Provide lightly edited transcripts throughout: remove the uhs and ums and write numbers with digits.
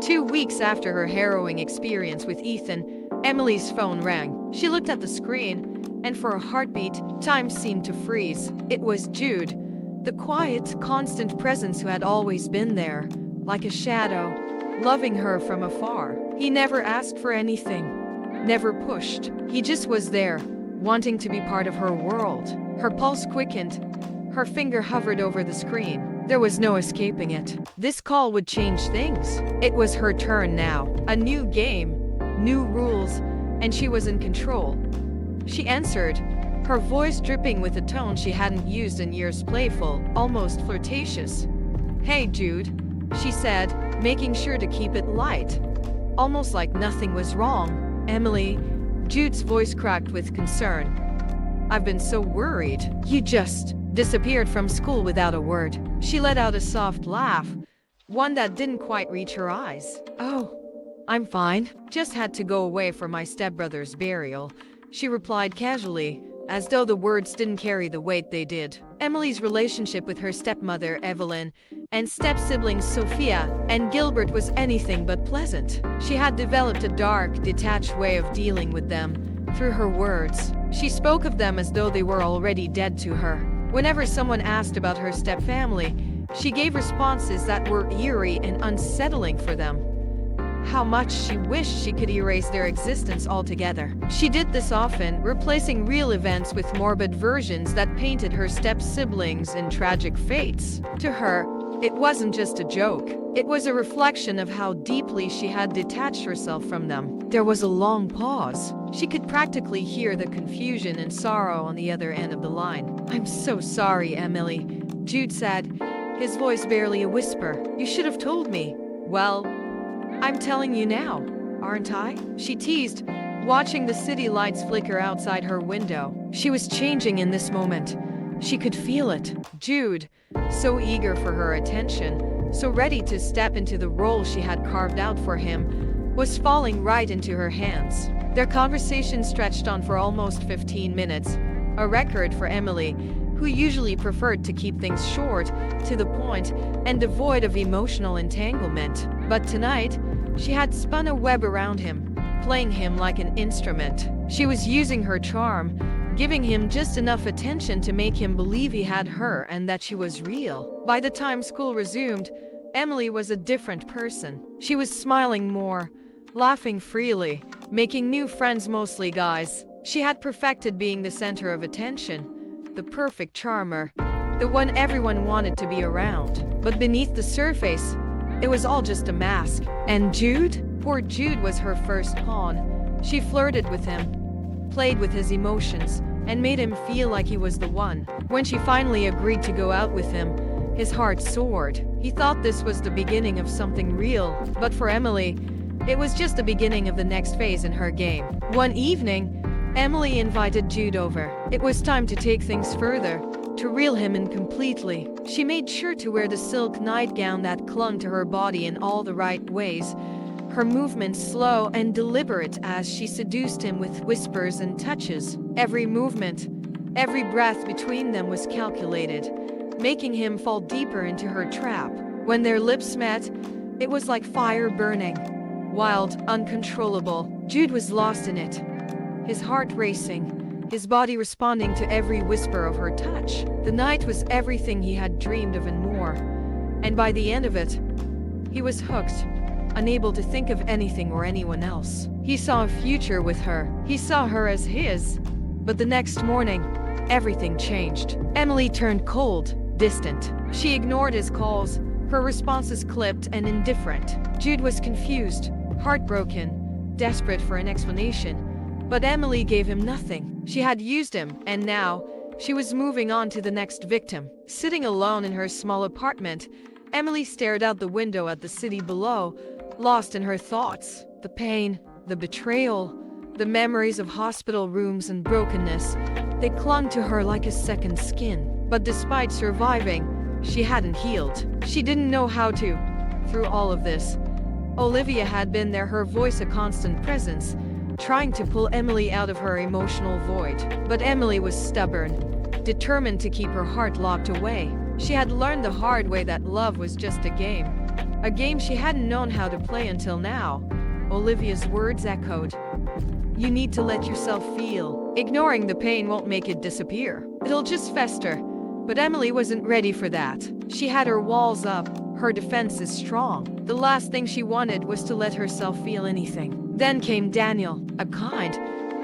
2 weeks after her harrowing experience with Ethan, Emily's phone rang. She looked at the screen, and for a heartbeat, time seemed to freeze. It was Jude, the quiet, constant presence who had always been there, like a shadow, loving her from afar. He never asked for anything, never pushed. He just was there, wanting to be part of her world. Her pulse quickened, her finger hovered over the screen. There was no escaping it. This call would change things. It was her turn now. A new game, new rules, and she was in control. She answered, her voice dripping with a tone she hadn't used in years, playful, almost flirtatious. "Hey, Jude," she said, making sure to keep it light, almost like nothing was wrong. "Emily," Jude's voice cracked with concern. "I've been so worried. You just disappeared from school without a word." She let out a soft laugh, one that didn't quite reach her eyes. "Oh, I'm fine. Just had to go away for my stepbrother's burial," she replied casually, as though the words didn't carry the weight they did. Emily's relationship with her stepmother, Evelyn, and step-siblings Sophia and Gilbert was anything but pleasant. She had developed a dark, detached way of dealing with them. Through her words, she spoke of them as though they were already dead to her. Whenever someone asked about her stepfamily, she gave responses that were eerie and unsettling for them. How much she wished she could erase their existence altogether. She did this often, replacing real events with morbid versions that painted her step-siblings in tragic fates. To her, it wasn't just a joke. It was a reflection of how deeply she had detached herself from them. There was a long pause. She could practically hear the confusion and sorrow on the other end of the line. "I'm so sorry, Emily," Jude said, his voice barely a whisper. "You should have told me." "Well, I'm telling you now, aren't I?" she teased, watching the city lights flicker outside her window. She was changing in this moment. She could feel it. Jude, so eager for her attention, so ready to step into the role she had carved out for him, was falling right into her hands. Their conversation stretched on for almost 15 minutes, a record for Emily, who usually preferred to keep things short, to the point, and devoid of emotional entanglement. But tonight, she had spun a web around him, playing him like an instrument. She was using her charm, giving him just enough attention to make him believe he had her and that she was real. By the time school resumed, Emily was a different person. She was smiling more, laughing freely, making new friends, mostly guys. She had perfected being the center of attention, the perfect charmer, the one everyone wanted to be around. But beneath the surface, it was all just a mask. And Jude? Poor Jude was her first pawn. She flirted with him, played with his emotions, and made him feel like he was the one. When she finally agreed to go out with him, his heart soared. He thought this was the beginning of something real, but for Emily, it was just the beginning of the next phase in her game. One evening, Emily invited Jude over. It was time to take things further, to reel him in completely. She made sure to wear the silk nightgown that clung to her body in all the right ways, her movements slow and deliberate as she seduced him with whispers and touches. Every movement, every breath between them was calculated, making him fall deeper into her trap. When their lips met, it was like fire burning. Wild, uncontrollable, Jude was lost in it, his heart racing, his body responding to every whisper of her touch. The night was everything he had dreamed of and more, and by the end of it, he was hooked, unable to think of anything or anyone else. He saw a future with her. He saw her as his. But the next morning, everything changed. Emily turned cold, distant. She ignored his calls, her responses clipped and indifferent. Jude was confused, heartbroken, desperate for an explanation. But Emily gave him nothing. She had used him, and now, she was moving on to the next victim. Sitting alone in her small apartment, Emily stared out the window at the city below, lost in her thoughts. The pain, the betrayal, the memories of hospital rooms and brokenness, they clung to her like a second skin. But despite surviving, she hadn't healed. She didn't know how to. Through all of this, Olivia had been there, her voice a constant presence, trying to pull Emily out of her emotional void. But Emily was stubborn, determined to keep her heart locked away. She had learned the hard way that love was just a game, a game she hadn't known how to play until now. Olivia's words echoed. You need to let yourself feel. Ignoring the pain won't make it disappear. It'll just fester. But Emily wasn't ready for that. She had her walls up, her defenses strong. The last thing she wanted was to let herself feel anything. Then came Daniel, a kind,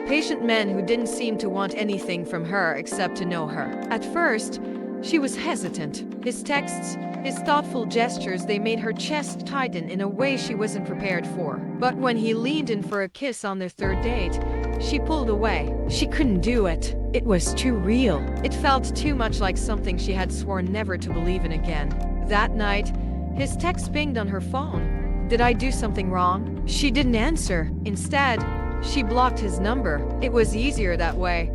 patient man who didn't seem to want anything from her except to know her. At first, she was hesitant. His texts, his thoughtful gestures, they made her chest tighten in a way she wasn't prepared for. But when he leaned in for a kiss on their third date, she pulled away. She couldn't do it. It was too real. It felt too much like something she had sworn never to believe in again. That night, his text pinged on her phone. Did I do something wrong? She didn't answer. Instead, she blocked his number. It was easier that way.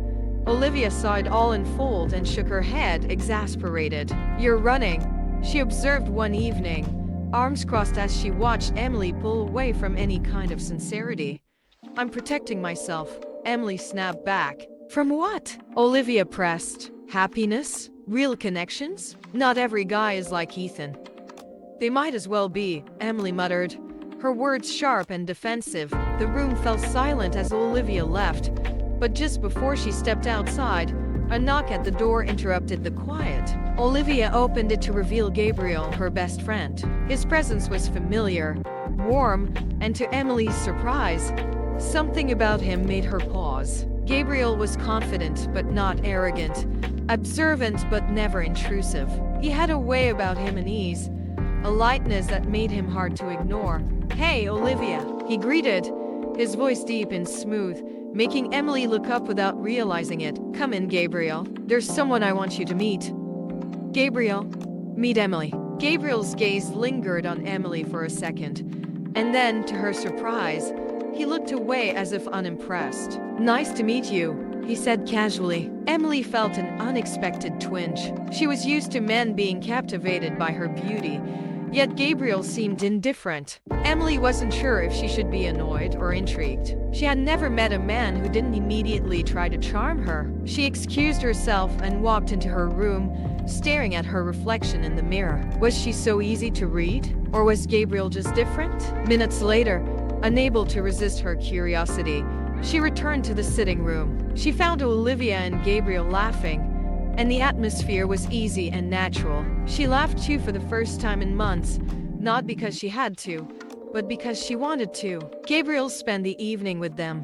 Olivia saw it all unfold and shook her head, exasperated. You're running, she observed one evening, arms crossed as she watched Emily pull away from any kind of sincerity. I'm protecting myself, Emily snapped back. From what? Olivia pressed. Happiness? Real connections? Not every guy is like Ethan. They might as well be, Emily muttered, her words sharp and defensive. The room fell silent as Olivia left, but just before she stepped outside, a knock at the door interrupted the quiet. Olivia opened it to reveal Gabriel, her best friend. His presence was familiar, warm, and to Emily's surprise, something about him made her pause. Gabriel was confident but not arrogant, observant but never intrusive. He had a way about him, an ease, a lightness that made him hard to ignore. Hey, Olivia, he greeted, his voice deep and smooth, making Emily look up without realizing it. Come in, Gabriel. There's someone I want you to meet. Gabriel, meet Emily. Gabriel's gaze lingered on Emily for a second, and then, to her surprise, he looked away as if unimpressed. Nice to meet you, he said casually. Emily felt an unexpected twinge. She was used to men being captivated by her beauty, yet Gabriel seemed indifferent. Emily wasn't sure if she should be annoyed or intrigued. She had never met a man who didn't immediately try to charm her. She excused herself and walked into her room, staring at her reflection in the mirror. Was she so easy to read? Or was Gabriel just different? Minutes later, unable to resist her curiosity, she returned to the sitting room. She found Olivia and Gabriel laughing, and the atmosphere was easy and natural. She laughed too for the first time in months, not because she had to, but because she wanted to. Gabriel spent the evening with them,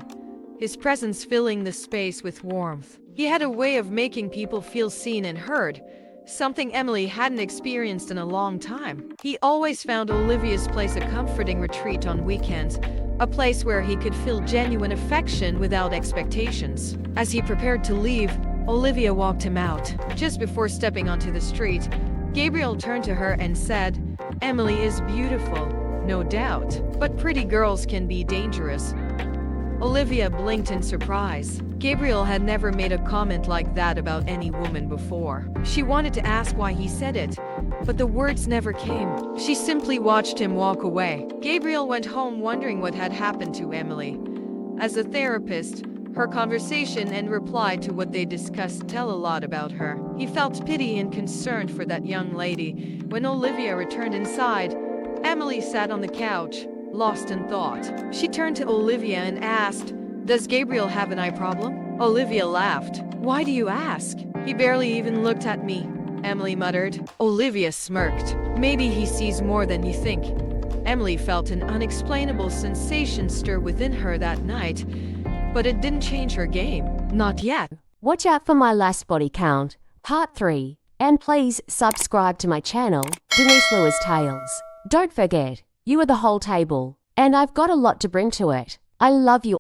his presence filling the space with warmth. He had a way of making people feel seen and heard, something Emily hadn't experienced in a long time. He always found Olivia's place a comforting retreat on weekends, a place where he could feel genuine affection without expectations. As he prepared to leave, Olivia walked him out. Just before stepping onto the street, Gabriel turned to her and said, Emily is beautiful, no doubt, but pretty girls can be dangerous. Olivia blinked in surprise. Gabriel had never made a comment like that about any woman before. She wanted to ask why he said it, but the words never came. She simply watched him walk away. Gabriel went home wondering what had happened to Emily. As a therapist, her conversation and reply to what they discussed tell a lot about her. He felt pity and concern for that young lady. When Olivia returned inside, Emily sat on the couch, lost in thought. She turned to Olivia and asked, Does Gabriel have an eye problem? Olivia laughed. Why do you ask? He barely even looked at me, Emily muttered. Olivia smirked. Maybe he sees more than you think. Emily felt an unexplainable sensation stir within her that night, but it didn't change her game. Not yet. Watch out for my last body count, part 3, and please subscribe to my channel, Denise Lewis Tales. Don't forget, you are the whole table, and I've got a lot to bring to it. I love you.